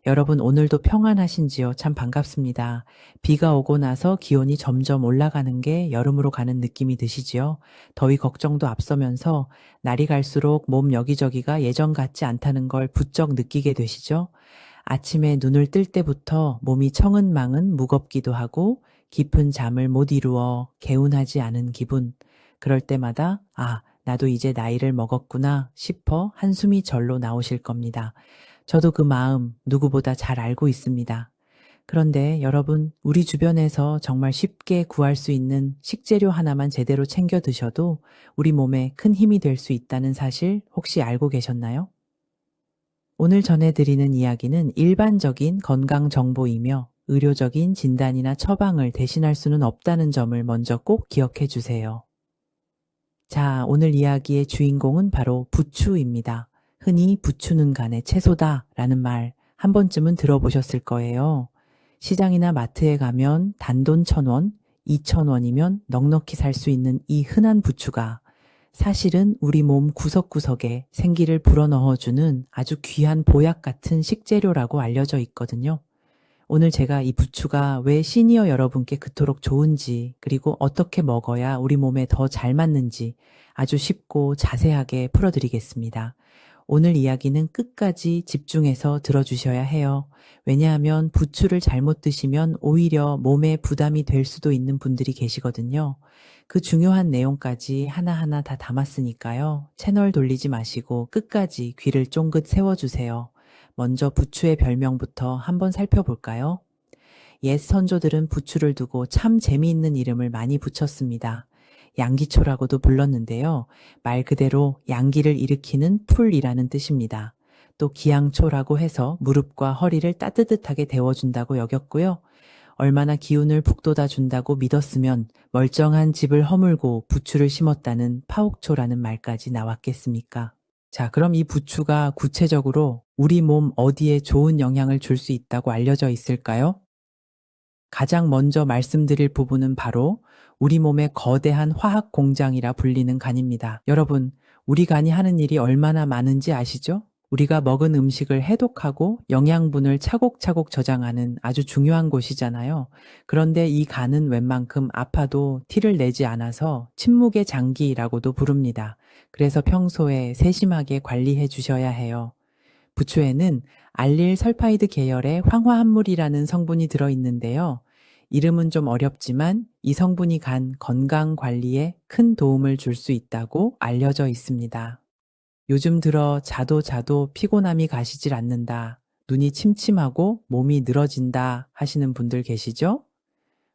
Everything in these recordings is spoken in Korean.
여러분 오늘도 평안하신지요? 참 반갑습니다. 비가 오고 나서 기온이 점점 올라가는 게 여름으로 가는 느낌이 드시지요? 더위 걱정도 앞서면서 날이 갈수록 몸 여기저기가 예전 같지 않다는 걸 부쩍 느끼게 되시죠? 아침에 눈을 뜰 때부터 몸이 청은망은 무겁기도 하고 깊은 잠을 못 이루어 개운하지 않은 기분. 그럴 때마다 나도 이제 나이를 먹었구나 싶어 한숨이 절로 나오실 겁니다. 저도 그 마음 누구보다 잘 알고 있습니다. 그런데 여러분, 우리 주변에서 정말 쉽게 구할 수 있는 식재료 하나만 제대로 챙겨 드셔도 우리 몸에 큰 힘이 될 수 있다는 사실 혹시 알고 계셨나요? 오늘 전해드리는 이야기는 일반적인 건강 정보이며 의료적인 진단이나 처방을 대신할 수는 없다는 점을 먼저 꼭 기억해 주세요. 자, 오늘 이야기의 주인공은 바로 부추입니다. 흔히 부추는 간의 채소다 라는 말 한 번쯤은 들어보셨을 거예요. 시장이나 마트에 가면 단돈 1,000원, 2,000원이면 넉넉히 살 수 있는 이 흔한 부추가 사실은 우리 몸 구석구석에 생기를 불어넣어주는 아주 귀한 보약 같은 식재료라고 알려져 있거든요. 오늘 제가 이 부추가 왜 시니어 여러분께 그토록 좋은지, 그리고 어떻게 먹어야 우리 몸에 더 잘 맞는지 아주 쉽고 자세하게 풀어드리겠습니다. 오늘 이야기는 끝까지 집중해서 들어주셔야 해요. 왜냐하면 부추를 잘못 드시면 오히려 몸에 부담이 될 수도 있는 분들이 계시거든요. 그 중요한 내용까지 하나하나 다 담았으니까요. 채널 돌리지 마시고 끝까지 귀를 쫑긋 세워주세요. 먼저 부추의 별명부터 한번 살펴볼까요? 옛 선조들은 부추를 두고 참 재미있는 이름을 많이 붙였습니다. 양기초라고도 불렀는데요. 말 그대로 양기를 일으키는 풀이라는 뜻입니다. 또 기양초라고 해서 무릎과 허리를 따뜻하게 데워준다고 여겼고요. 얼마나 기운을 북돋아 준다고 믿었으면 멀쩡한 집을 허물고 부추를 심었다는 파옥초라는 말까지 나왔겠습니까? 자, 그럼 이 부추가 구체적으로 우리 몸 어디에 좋은 영향을 줄 수 있다고 알려져 있을까요? 가장 먼저 말씀드릴 부분은 바로 우리 몸의 거대한 화학 공장이라 불리는 간입니다. 여러분, 우리 간이 하는 일이 얼마나 많은지 아시죠? 우리가 먹은 음식을 해독하고 영양분을 차곡차곡 저장하는 아주 중요한 곳이잖아요. 그런데 이 간은 웬만큼 아파도 티를 내지 않아서 침묵의 장기라고도 부릅니다. 그래서 평소에 세심하게 관리해 주셔야 해요. 부추에는 알릴 설파이드 계열의 황화합물이라는 성분이 들어있는데요. 이름은 좀 어렵지만 이 성분이 간 건강 관리에 큰 도움을 줄 수 있다고 알려져 있습니다. 요즘 들어 자도 피곤함이 가시질 않는다, 눈이 침침하고 몸이 늘어진다 하시는 분들 계시죠?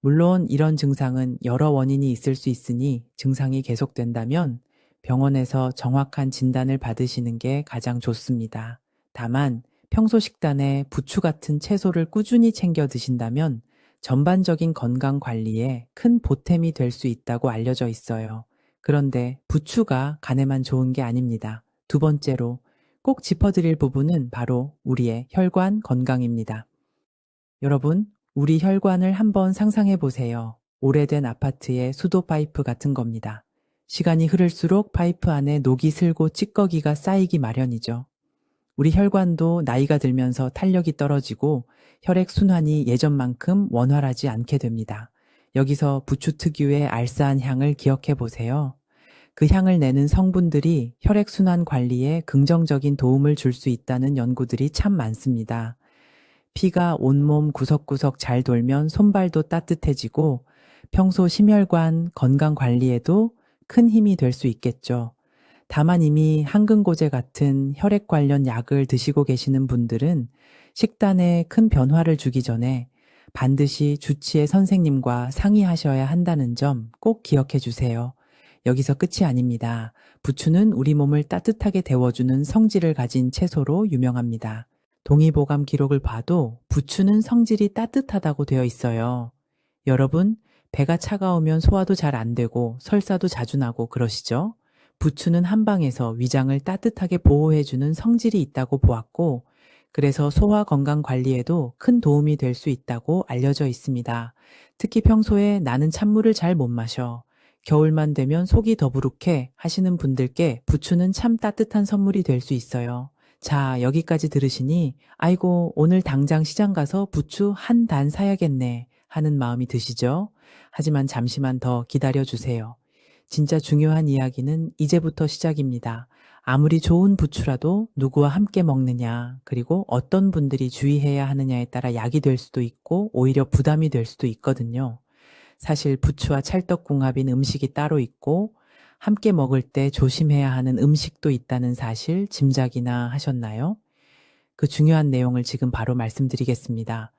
물론 이런 증상은 여러 원인이 있을 수 있으니 증상이 계속된다면 병원에서 정확한 진단을 받으시는 게 가장 좋습니다. 다만 평소 식단에 부추 같은 채소를 꾸준히 챙겨 드신다면 전반적인 건강 관리에 큰 보탬이 될 수 있다고 알려져 있어요. 그런데 부추가 간에만 좋은 게 아닙니다. 두 번째로 꼭 짚어드릴 부분은 바로 우리의 혈관 건강입니다. 여러분, 우리 혈관을 한번 상상해 보세요. 오래된 아파트의 수도 파이프 같은 겁니다. 시간이 흐를수록 파이프 안에 녹이 슬고 찌꺼기가 쌓이기 마련이죠. 우리 혈관도 나이가 들면서 탄력이 떨어지고 혈액 순환이 예전만큼 원활하지 않게 됩니다. 여기서 부추 특유의 알싸한 향을 기억해 보세요. 그 향을 내는 성분들이 혈액 순환 관리에 긍정적인 도움을 줄 수 있다는 연구들이 참 많습니다. 피가 온몸 구석구석 잘 돌면 손발도 따뜻해지고 평소 심혈관 건강 관리에도 큰 힘이 될 수 있겠죠. 다만 이미 항근고제 같은 혈액 관련 약을 드시고 계시는 분들은 식단에 큰 변화를 주기 전에 반드시 주치의 선생님과 상의하셔야 한다는 점 꼭 기억해 주세요. 여기서 끝이 아닙니다. 부추는 우리 몸을 따뜻하게 데워주는 성질을 가진 채소로 유명합니다. 동의보감 기록을 봐도 부추는 성질이 따뜻하다고 되어 있어요. 여러분, 배가 차가우면 소화도 잘 안 되고 설사도 자주 나고 그러시죠? 부추는 한방에서 위장을 따뜻하게 보호해주는 성질이 있다고 보았고, 그래서 소화 건강 관리에도 큰 도움이 될 수 있다고 알려져 있습니다. 특히 평소에 나는 찬물을 잘 못 마셔, 겨울만 되면 속이 더부룩해 하시는 분들께 부추는 참 따뜻한 선물이 될 수 있어요. 자, 여기까지 들으시니 아이고, 오늘 당장 시장 가서 부추 한 단 사야겠네 하는 마음이 드시죠? 하지만 잠시만 더 기다려 주세요. 진짜 중요한 이야기는 이제부터 시작입니다. 아무리 좋은 부추라도 누구와 함께 먹느냐, 그리고 어떤 분들이 주의해야 하느냐에 따라 약이 될 수도 있고 오히려 부담이 될 수도 있거든요. 사실 부추와 찰떡궁합인 음식이 따로 있고 함께 먹을 때 조심해야 하는 음식도 있다는 사실 짐작이나 하셨나요? 그 중요한 내용을 지금 바로 말씀드리겠습니다.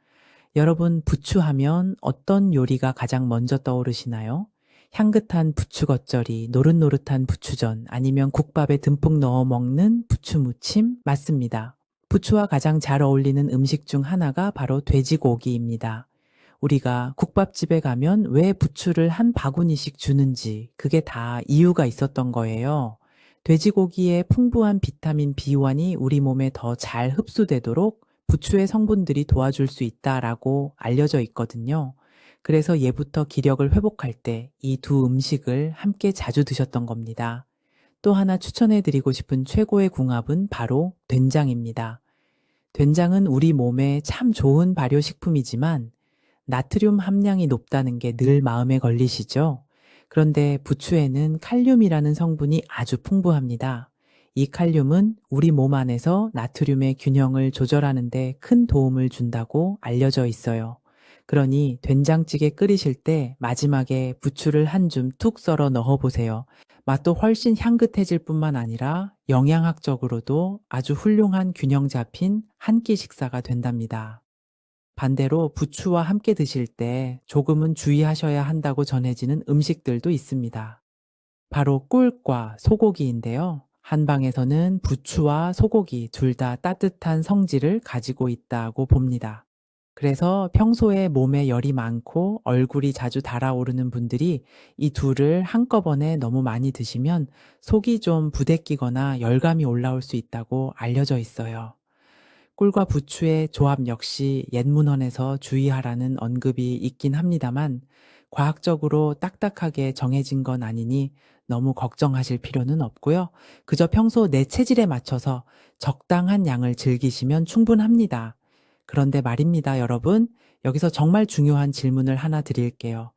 여러분, 부추하면 어떤 요리가 가장 먼저 떠오르시나요? 향긋한 부추 겉절이, 노릇노릇한 부추전, 아니면 국밥에 듬뿍 넣어 먹는 부추무침? 맞습니다. 부추와 가장 잘 어울리는 음식 중 하나가 바로 돼지고기입니다. 우리가 국밥집에 가면 왜 부추를 한 바구니씩 주는지 그게 다 이유가 있었던 거예요. 돼지고기의 풍부한 비타민 B1이 우리 몸에 더 잘 흡수되도록 부추의 성분들이 도와줄 수 있다라고 알려져 있거든요. 그래서 예부터 기력을 회복할 때 이 두 음식을 함께 자주 드셨던 겁니다. 또 하나 추천해드리고 싶은 최고의 궁합은 바로 된장입니다. 된장은 우리 몸에 참 좋은 발효식품이지만 나트륨 함량이 높다는 게 늘 마음에 걸리시죠? 그런데 부추에는 칼륨이라는 성분이 아주 풍부합니다. 이 칼륨은 우리 몸 안에서 나트륨의 균형을 조절하는 데 큰 도움을 준다고 알려져 있어요. 그러니 된장찌개 끓이실 때 마지막에 부추를 한 줌 툭 썰어 넣어 보세요. 맛도 훨씬 향긋해질 뿐만 아니라 영양학적으로도 아주 훌륭한 균형 잡힌 한 끼 식사가 된답니다. 반대로 부추와 함께 드실 때 조금은 주의하셔야 한다고 전해지는 음식들도 있습니다. 바로 꿀과 소고기인데요. 한방에서는 부추와 소고기 둘 다 따뜻한 성질을 가지고 있다고 봅니다. 그래서 평소에 몸에 열이 많고 얼굴이 자주 달아오르는 분들이 이 둘을 한꺼번에 너무 많이 드시면 속이 좀 부대끼거나 열감이 올라올 수 있다고 알려져 있어요. 꿀과 부추의 조합 역시 옛문헌에서 주의하라는 언급이 있긴 합니다만 과학적으로 딱딱하게 정해진 건 아니니 너무 걱정하실 필요는 없고요. 그저 평소 내 체질에 맞춰서 적당한 양을 즐기시면 충분합니다. 그런데 말입니다, 여러분. 여기서 정말 중요한 질문을 하나 드릴게요.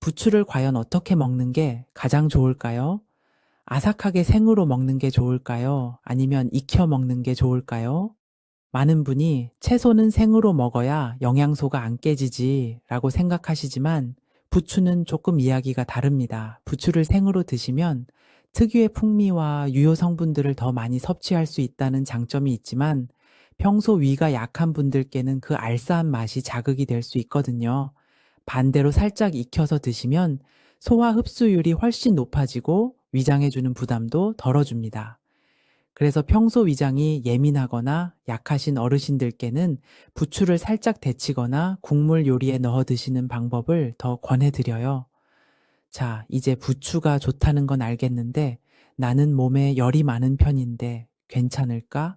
부추를 과연 어떻게 먹는 게 가장 좋을까요? 아삭하게 생으로 먹는 게 좋을까요? 아니면 익혀 먹는 게 좋을까요? 많은 분이 채소는 생으로 먹어야 영양소가 안 깨지지 라고 생각하시지만 부추는 조금 이야기가 다릅니다. 부추를 생으로 드시면 특유의 풍미와 유효 성분들을 더 많이 섭취할 수 있다는 장점이 있지만 평소 위가 약한 분들께는 그 알싸한 맛이 자극이 될 수 있거든요. 반대로 살짝 익혀서 드시면 소화 흡수율이 훨씬 높아지고 위장해주는 부담도 덜어줍니다. 그래서 평소 위장이 예민하거나 약하신 어르신들께는 부추를 살짝 데치거나 국물 요리에 넣어 드시는 방법을 더 권해드려요. 자, 이제 부추가 좋다는 건 알겠는데 나는 몸에 열이 많은 편인데 괜찮을까?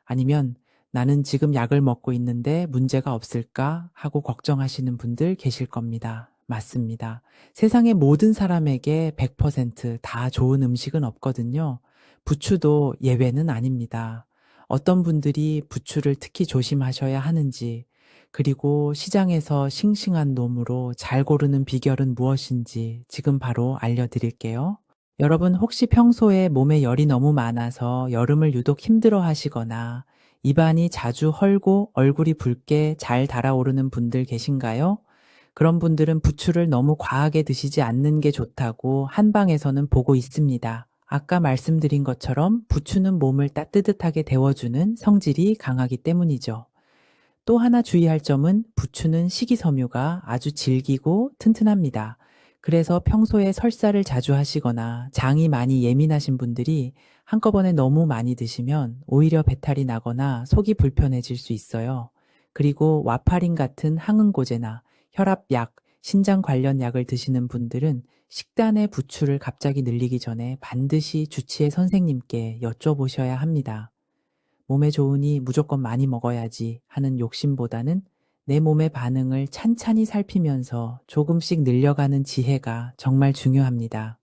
아니면 나는 지금 약을 먹고 있는데 문제가 없을까? 하고 걱정하시는 분들 계실 겁니다. 맞습니다. 세상의 모든 사람에게 100%다 좋은 음식은 없거든요. 부추도 예외는 아닙니다. 어떤 분들이 부추를 특히 조심하셔야 하는지, 그리고 시장에서 싱싱한 놈으로 잘 고르는 비결은 무엇인지 지금 바로 알려드릴게요. 여러분, 혹시 평소에 몸에 열이 너무 많아서 여름을 유독 힘들어 하시거나 입안이 자주 헐고 얼굴이 붉게 잘 달아오르는 분들 계신가요? 그런 분들은 부추를 너무 과하게 드시지 않는 게 좋다고 한방에서는 보고 있습니다. 아까 말씀드린 것처럼 부추는 몸을 따뜻하게 데워주는 성질이 강하기 때문이죠. 또 하나 주의할 점은 부추는 식이섬유가 아주 질기고 튼튼합니다. 그래서 평소에 설사를 자주 하시거나 장이 많이 예민하신 분들이 한꺼번에 너무 많이 드시면 오히려 배탈이 나거나 속이 불편해질 수 있어요. 그리고 와파린 같은 항응고제나 혈압약, 신장 관련 약을 드시는 분들은 식단에 부추를 갑자기 늘리기 전에 반드시 주치의 선생님께 여쭤보셔야 합니다. 몸에 좋으니 무조건 많이 먹어야지 하는 욕심보다는 내 몸의 반응을 찬찬히 살피면서 조금씩 늘려가는 지혜가 정말 중요합니다.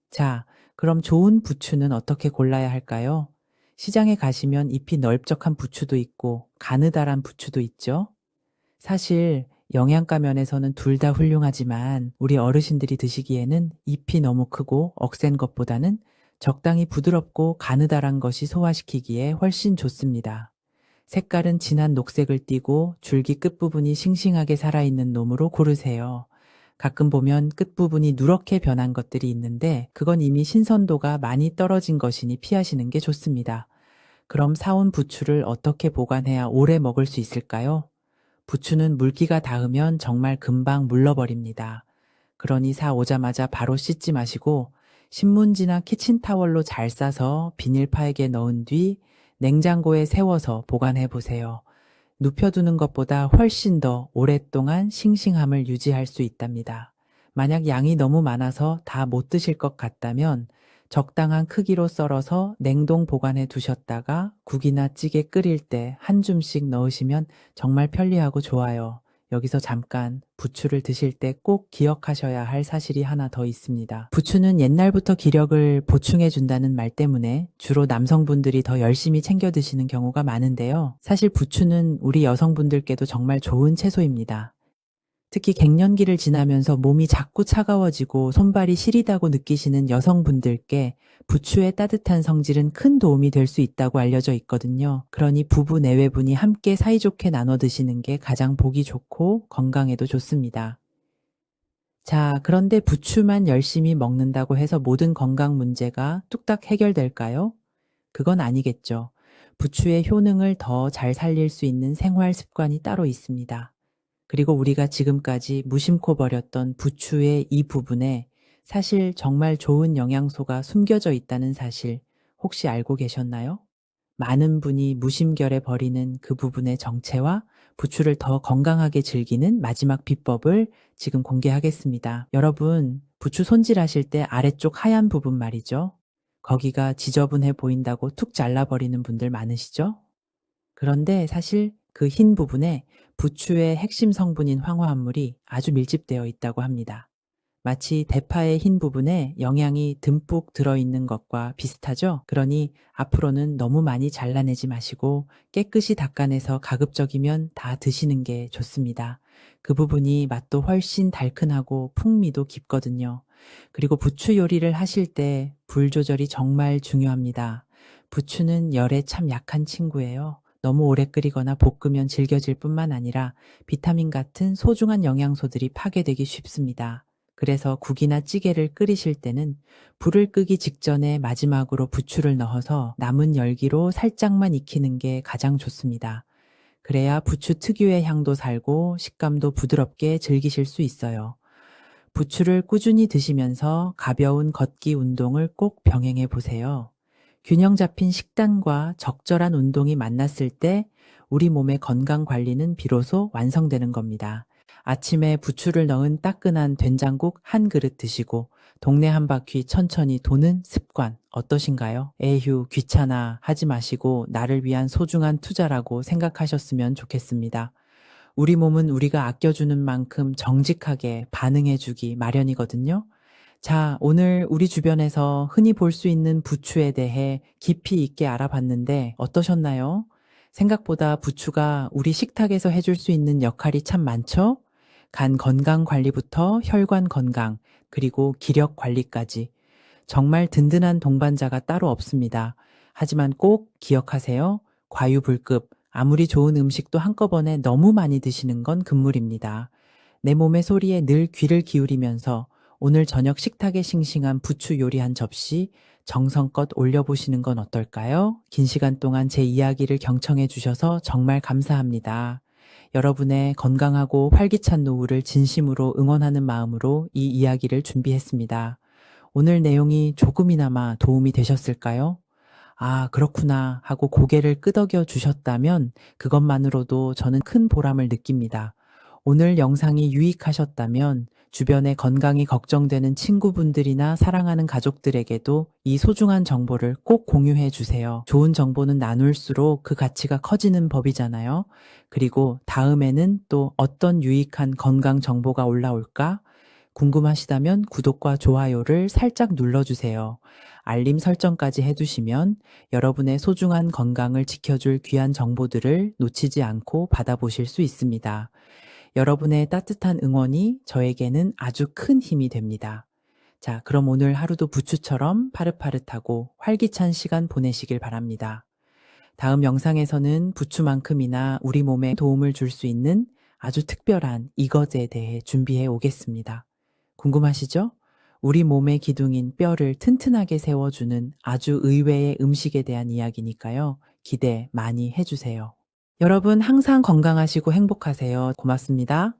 자, 그럼 좋은 부추는 어떻게 골라야 할까요? 시장에 가시면 잎이 넓적한 부추도 있고 가느다란 부추도 있죠. 사실 영양가 면에서는 둘 다 훌륭하지만 우리 어르신들이 드시기에는 잎이 너무 크고 억센 것보다는 적당히 부드럽고 가느다란 것이 소화시키기에 훨씬 좋습니다. 색깔은 진한 녹색을 띠고 줄기 끝부분이 싱싱하게 살아있는 놈으로 고르세요. 가끔 보면 끝부분이 누렇게 변한 것들이 있는데 그건 이미 신선도가 많이 떨어진 것이니 피하시는 게 좋습니다. 그럼 사온 부추를 어떻게 보관해야 오래 먹을 수 있을까요? 부추는 물기가 닿으면 정말 금방 물러버립니다. 그러니 사 오자마자 바로 씻지 마시고 신문지나 키친타월로 잘 싸서 비닐파액에 넣은 뒤 냉장고에 세워서 보관해 보세요. 눕혀두는 것보다 훨씬 더 오랫동안 싱싱함을 유지할 수 있답니다. 만약 양이 너무 많아서 다 못 드실 것 같다면 적당한 크기로 썰어서 냉동 보관해 두셨다가 국이나 찌개 끓일 때 한 줌씩 넣으시면 정말 편리하고 좋아요. 여기서 잠깐 부추를 드실 때 꼭 기억하셔야 할 사실이 하나 더 있습니다. 부추는 옛날부터 기력을 보충해 준다는 말 때문에 주로 남성분들이 더 열심히 챙겨 드시는 경우가 많은데요. 사실 부추는 우리 여성분들께도 정말 좋은 채소입니다. 특히 갱년기를 지나면서 몸이 자꾸 차가워지고 손발이 시리다고 느끼시는 여성분들께 부추의 따뜻한 성질은 큰 도움이 될 수 있다고 알려져 있거든요. 그러니 부부 내외분이 함께 사이좋게 나눠 드시는 게 가장 보기 좋고 건강에도 좋습니다. 자, 그런데 부추만 열심히 먹는다고 해서 모든 건강 문제가 뚝딱 해결될까요? 그건 아니겠죠. 부추의 효능을 더 잘 살릴 수 있는 생활 습관이 따로 있습니다. 그리고 우리가 지금까지 무심코 버렸던 부추의 이 부분에 사실 정말 좋은 영양소가 숨겨져 있다는 사실 혹시 알고 계셨나요? 많은 분이 무심결에 버리는 그 부분의 정체와 부추를 더 건강하게 즐기는 마지막 비법을 지금 공개하겠습니다. 여러분, 부추 손질하실 때 아래쪽 하얀 부분 말이죠. 거기가 지저분해 보인다고 툭 잘라버리는 분들 많으시죠? 그런데 사실 그 흰 부분에 부추의 핵심 성분인 황화합물이 아주 밀집되어 있다고 합니다. 마치 대파의 흰 부분에 영양이 듬뿍 들어있는 것과 비슷하죠? 그러니 앞으로는 너무 많이 잘라내지 마시고 깨끗이 닦아내서 가급적이면 다 드시는 게 좋습니다. 그 부분이 맛도 훨씬 달큰하고 풍미도 깊거든요. 그리고 부추 요리를 하실 때 불 조절이 정말 중요합니다. 부추는 열에 참 약한 친구예요. 너무 오래 끓이거나 볶으면 질겨질 뿐만 아니라 비타민 같은 소중한 영양소들이 파괴되기 쉽습니다. 그래서 국이나 찌개를 끓이실 때는 불을 끄기 직전에 마지막으로 부추를 넣어서 남은 열기로 살짝만 익히는 게 가장 좋습니다. 그래야 부추 특유의 향도 살고 식감도 부드럽게 즐기실 수 있어요. 부추를 꾸준히 드시면서 가벼운 걷기 운동을 꼭 병행해 보세요. 균형 잡힌 식단과 적절한 운동이 만났을 때 우리 몸의 건강 관리는 비로소 완성되는 겁니다. 아침에 부추를 넣은 따끈한 된장국 한 그릇 드시고 동네 한 바퀴 천천히 도는 습관 어떠신가요? 에휴, 귀찮아 하지 마시고 나를 위한 소중한 투자라고 생각하셨으면 좋겠습니다. 우리 몸은 우리가 아껴주는 만큼 정직하게 반응해주기 마련이거든요. 자, 오늘 우리 주변에서 흔히 볼 수 있는 부추에 대해 깊이 있게 알아봤는데 어떠셨나요? 생각보다 부추가 우리 식탁에서 해줄 수 있는 역할이 참 많죠? 간 건강 관리부터 혈관 건강, 그리고 기력 관리까지. 정말 든든한 동반자가 따로 없습니다. 하지만 꼭 기억하세요. 과유불급, 아무리 좋은 음식도 한꺼번에 너무 많이 드시는 건 금물입니다. 내 몸의 소리에 늘 귀를 기울이면서 오늘 저녁 식탁에 싱싱한 부추 요리 한 접시 정성껏 올려보시는 건 어떨까요? 긴 시간 동안 제 이야기를 경청해 주셔서 정말 감사합니다. 여러분의 건강하고 활기찬 노후를 진심으로 응원하는 마음으로 이 이야기를 준비했습니다. 오늘 내용이 조금이나마 도움이 되셨을까요? 아, 그렇구나 하고 고개를 끄덕여 주셨다면 그것만으로도 저는 큰 보람을 느낍니다. 오늘 영상이 유익하셨다면 주변의 건강이 걱정되는 친구분들이나 사랑하는 가족들에게도 이 소중한 정보를 꼭 공유해 주세요. 좋은 정보는 나눌수록 그 가치가 커지는 법이잖아요. 그리고 다음에는 또 어떤 유익한 건강 정보가 올라올까 궁금하시다면 구독과 좋아요를 살짝 눌러주세요. 알림 설정까지 해두시면 여러분의 소중한 건강을 지켜줄 귀한 정보들을 놓치지 않고 받아보실 수 있습니다. 여러분의 따뜻한 응원이 저에게는 아주 큰 힘이 됩니다. 자, 그럼 오늘 하루도 부추처럼 파릇파릇하고 활기찬 시간 보내시길 바랍니다. 다음 영상에서는 부추만큼이나 우리 몸에 도움을 줄 수 있는 아주 특별한 이것에 대해 준비해 오겠습니다. 궁금하시죠? 우리 몸의 기둥인 뼈를 튼튼하게 세워주는 아주 의외의 음식에 대한 이야기니까요. 기대 많이 해주세요. 여러분 항상 건강하시고 행복하세요. 고맙습니다.